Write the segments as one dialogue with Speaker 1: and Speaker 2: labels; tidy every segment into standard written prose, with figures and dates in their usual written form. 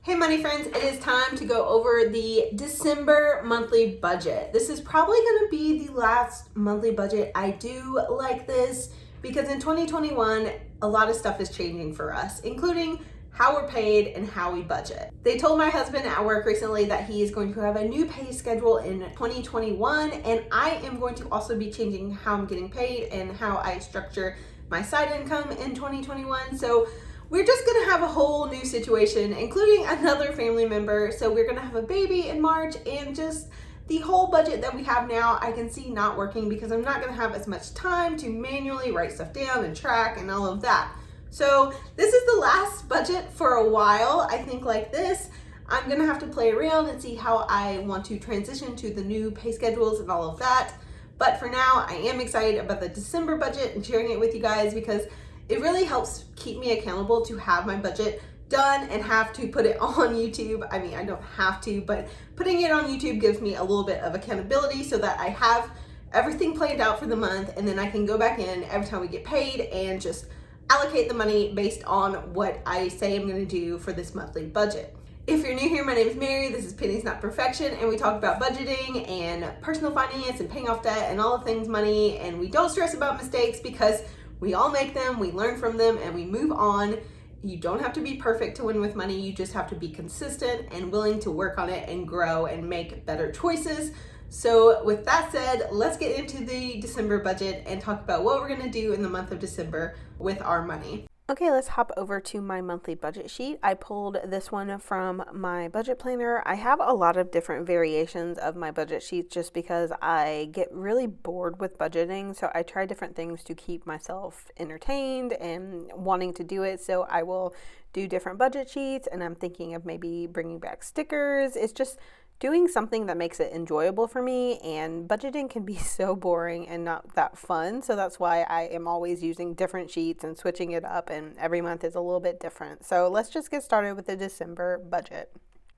Speaker 1: Hey money friends, it is time to go over the December monthly budget. This is probably going to be the last monthly budget I do like this because in 2021, a lot of stuff is changing for us, including how we're paid and how we budget. They told my husband at work recently that he is going to have a new pay schedule in 2021, and I am going to also be changing how I'm getting paid and how I structure my side income in 2021. So we're just gonna have a whole new situation, including another family member. So we're gonna have a baby in March, and just the whole budget that we have now, I can see not working because I'm not gonna have as much time to manually write stuff down and track and all of that. So this is the last budget for a while. I think like this, I'm gonna have to play around and see how I want to transition to the new pay schedules and all of that. But for now, I am excited about the December budget and sharing it with you guys because it really helps keep me accountable to have my budget done and have to put it on YouTube. I mean, I don't have to, but putting it on YouTube gives me a little bit of accountability so that I have everything planned out for the month, and then I can go back in every time we get paid and just allocate the money based on what I say I'm gonna do for this monthly budget. If you're new here, my name is Mary. This is Pennies Not Perfection, and we talk about budgeting and personal finance and paying off debt and all things money, and we don't stress about mistakes because we all make them, we learn from them, and we move on. You don't have to be perfect to win with money. You just have to be consistent and willing to work on it and grow and make better choices. So with that said, let's get into the December budget and talk about what we're gonna do in the month of December with our money.
Speaker 2: Okay, let's hop over to my monthly budget sheet. I pulled this one from my budget planner. I have a lot of different variations of my budget sheets just because I get really bored with budgeting. So I try different things to keep myself entertained and wanting to do it. So I will do different budget sheets, and I'm thinking of maybe bringing back stickers. It's just doing something that makes it enjoyable for me, and budgeting can be so boring and not that fun. So that's why I am always using different sheets and switching it up, and every month is a little bit different. So let's just get started with the December budget.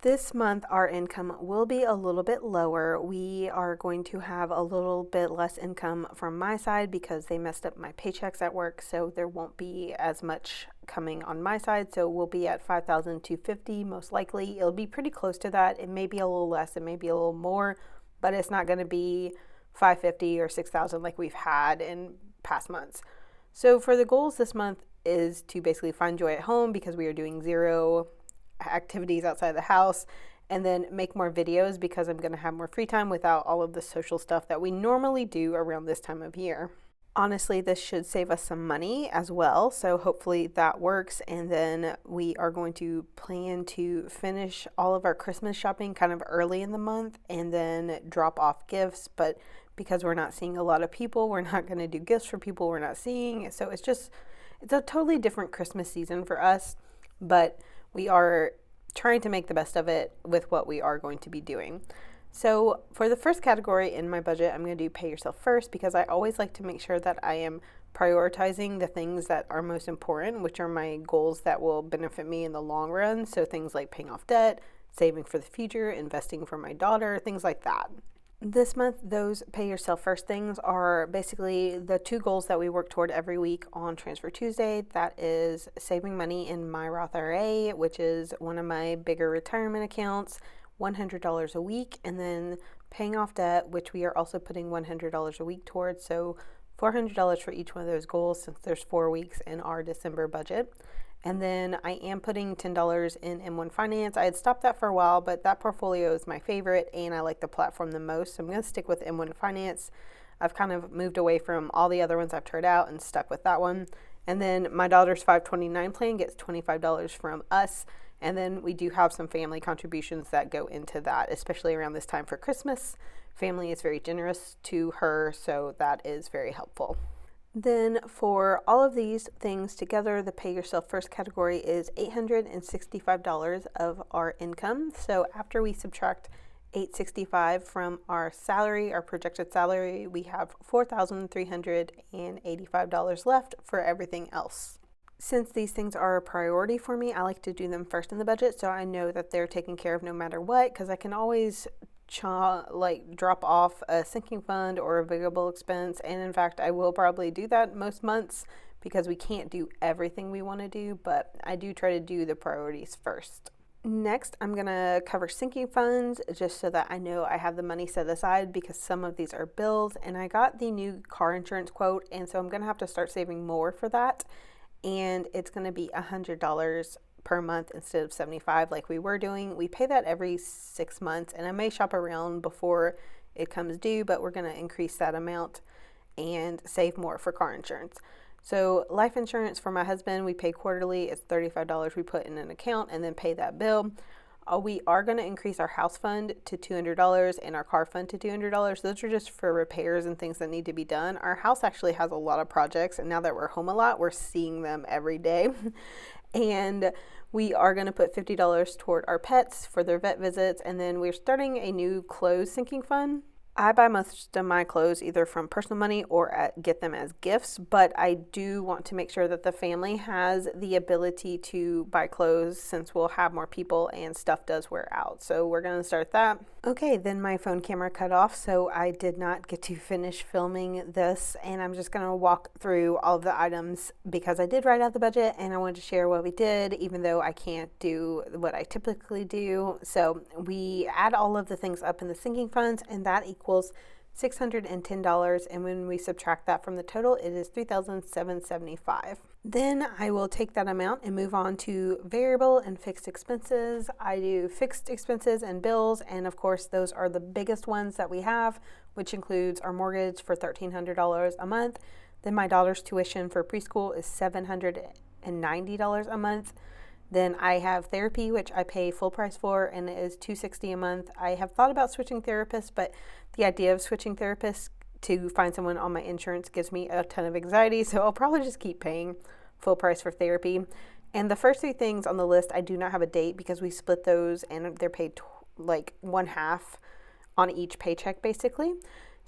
Speaker 2: This month, our income will be a little bit lower. We are going to have a little bit less income from my side because they messed up my paychecks at work, so there won't be as much coming on my side. So we'll be at $5,250 most likely. It'll be pretty close to that. It may be a little less, it may be a little more, but it's not going to be $550 or $6,000 like we've had in past months. So for the goals this month is to basically find joy at home because we are doing zero activities outside the house, and then make more videos because I'm going to have more free time without all of the social stuff that we normally do around this time of year. Honestly, this should save us some money as well, so hopefully that works. And then we are going to plan to finish all of our Christmas shopping kind of early in the month and then drop off gifts. But because we're not seeing a lot of people, we're not going to do gifts for people we're not seeing. So it's a totally different Christmas season for us, but we are trying to make the best of it with what we are going to be doing. So for the first category in my budget, I'm going to do pay yourself first because I always like to make sure that I am prioritizing the things that are most important, which are my goals that will benefit me in the long run. So things like paying off debt, saving for the future, investing for my daughter, things like that. This month, those pay yourself first things are basically the two goals that we work toward every week on Transfer Tuesday. That is saving money in my Roth IRA, which is one of my bigger retirement accounts, $100 a week, and then paying off debt, which we are also putting $100 a week towards. So $400 for each one of those goals since there's 4 weeks in our December budget. And then I am putting $10 in M1 Finance. I had stopped that for a while, but that portfolio is my favorite and I like the platform the most. So I'm going to stick with M1 Finance. I've kind of moved away from all the other ones I've tried out and stuck with that one. And then my daughter's 529 plan gets $25 from us. And then we do have some family contributions that go into that, especially around this time for Christmas. Family is very generous to her, so that is very helpful. Then for all of these things together, the pay yourself first category is $865 of our income. So after we subtract $865 from our salary, our projected salary, we have $4,385 left for everything else. Since these things are a priority for me, I like to do them first in the budget so I know that they're taken care of no matter what, because I can always drop off a sinking fund or a variable expense. And in fact, I will probably do that most months because we can't do everything we want to do, but I do try to do the priorities first. Next, I'm going to cover sinking funds just so that I know I have the money set aside because some of these are bills, and I got the new car insurance quote, and so I'm going to have to start saving more for that, and it's going to be $100 per month instead of 75 like we were doing. We pay that every 6 months, and I may shop around before it comes due, but we're going to increase that amount and save more for car insurance. So life insurance for my husband, we pay quarterly. It's $35 we put in an account and then pay that bill. We are going to increase our house fund to $200 and our car fund to $200. Those are just for repairs and things that need to be done. Our house actually has a lot of projects, and now that we're home a lot, we're seeing them every day. And we are going to put $50 toward our pets for their vet visits, and then we're starting a new clothes sinking fund. I buy most of my clothes either from personal money or get them as gifts, but I do want to make sure that the family has the ability to buy clothes since we'll have more people and stuff does wear out. So we're going to start that. Okay, then my phone camera cut off, so I did not get to finish filming this, and I'm just going to walk through all of the items because I did write out the budget and I wanted to share what we did, even though I can't do what I typically do. So we add all of the things up in the sinking funds, and that equals $610, and when we subtract that from the total, it is $3,775. Then I will take that amount and move on to variable and fixed expenses. I do fixed expenses and bills, and of course those are the biggest ones that we have, which includes our mortgage for $1,300 a month. Then my daughter's tuition for preschool is $790 a month. Then I have therapy, which I pay full price for, and it is $260 a month. I have thought about switching therapists, but the idea of switching therapists to find someone on my insurance gives me a ton of anxiety, so I'll probably just keep paying full price for therapy. And the first three things on the list, I do not have a date because we split those and they're paid like 1/2 on each paycheck basically.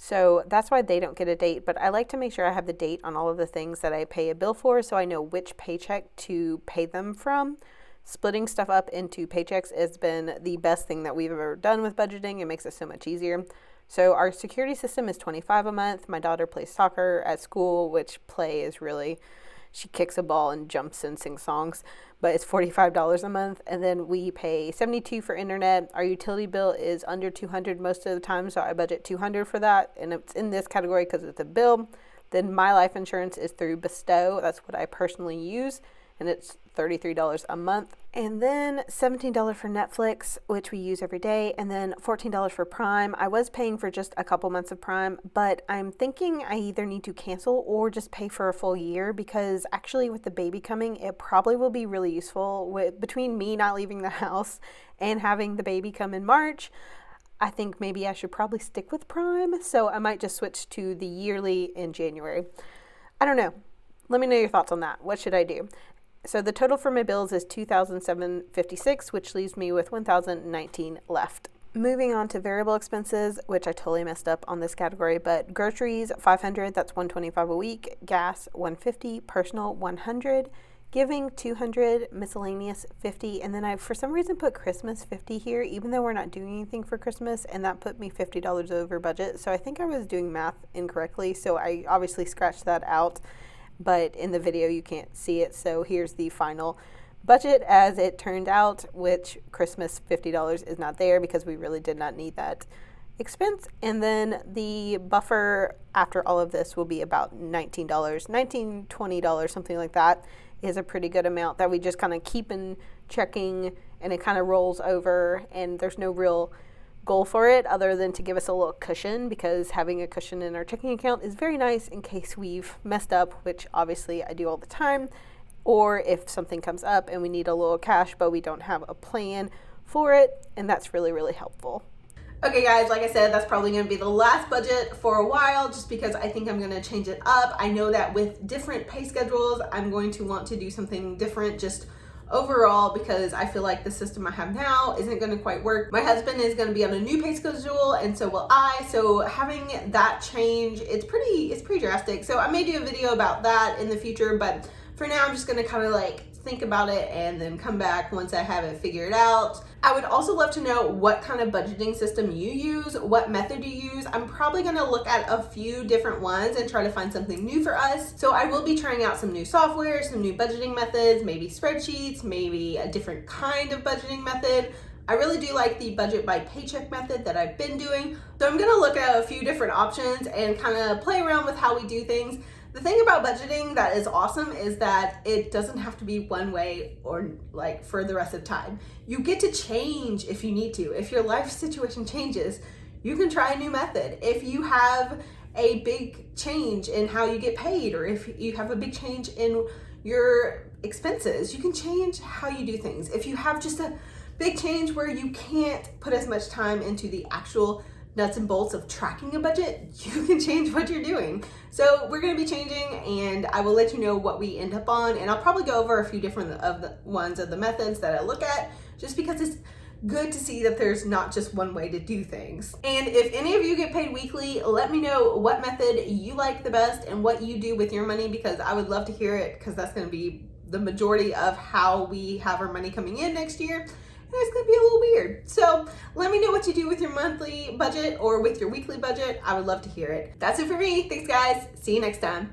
Speaker 2: So that's why they don't get a date, but I like to make sure I have the date on all of the things that I pay a bill for so I know which paycheck to pay them from. Splitting stuff up into paychecks has been the best thing that we've ever done with budgeting. It makes it so much easier. So our security system is $25 a month. My daughter plays soccer at school, which play is really, she kicks a ball and jumps and sings songs, but it's $45 a month. And then we pay $72 for internet. Our utility bill is under $200 most of the time, so I budget $200 for that, and it's in this category because it's a bill. Then my life insurance is through Bestow. That's what I personally use, and it's $33 a month. And then $17 for Netflix, which we use every day, and then $14 for Prime. I was paying for just a couple months of Prime, but I'm thinking I either need to cancel or just pay for a full year because actually with the baby coming, it probably will be really useful. Between me not leaving the house and having the baby come in March, I think maybe I should probably stick with Prime, so I might just switch to the yearly in January. I don't know. Let me know your thoughts on that. What should I do? So the total for my bills is $2,756, which leaves me with $1,019 left. Moving on to variable expenses, which I totally messed up on this category, but groceries $500, that's $125 a week, gas $150, personal $100, giving $200, miscellaneous $50, and then I for some reason put Christmas $50 here, even though we're not doing anything for Christmas, and that put me $50 over budget. So I think I was doing math incorrectly, so I obviously scratched that out. But in the video you can't see it, so here's the final budget as it turned out, which Christmas $50 is not there because we really did not need that expense. And then the buffer after all of this will be about $19, $20, something like that is a pretty good amount that we just kind of keep in checking, and it kind of rolls over, and there's no real goal for it other than to give us a little cushion, because having a cushion in our checking account is very nice in case we've messed up, which obviously I do all the time, or if something comes up and we need a little cash but we don't have a plan for it, and that's really, really helpful.
Speaker 1: Okay guys, like I said, that's probably going to be the last budget for a while just because I think I'm going to change it up. I know that with different pay schedules, I'm going to want to do something different just overall because I feel like the system I have now isn't going to quite work. My husband is going to be on a new pay schedule and so will I, so having that change, it's pretty drastic. So I may do a video about that in the future, but for now I'm just going to kind of like think about it and then come back once I have it figured out. I would also love to know what kind of budgeting system you use, what method you use. I'm probably gonna look at a few different ones and try to find something new for us. So I will be trying out some new software, some new budgeting methods, maybe spreadsheets, maybe a different kind of budgeting method. I really do like the budget by paycheck method that I've been doing. So I'm gonna look at a few different options and kind of play around with how we do things. The thing about budgeting that is awesome is that it doesn't have to be one way or like for the rest of time. You get to change if you need to. If your life situation changes, you can try a new method. If you have a big change in how you get paid, or if you have a big change in your expenses, you can change how you do things. If you have just a big change where you can't put as much time into the actual nuts and bolts of tracking a budget, you can change what you're doing. So we're going to be changing, and I will let you know what we end up on, and I'll probably go over a few different of the methods that I look at, just because it's good to see that there's not just one way to do things. And if any of you get paid weekly, let me know what method you like the best and what you do with your money, because I would love to hear it, because that's going to be the majority of how we have our money coming in next year. And it's gonna be a little weird. So let me know what you do with your monthly budget or with your weekly budget. I would love to hear it. That's it for me. Thanks guys. See you next time.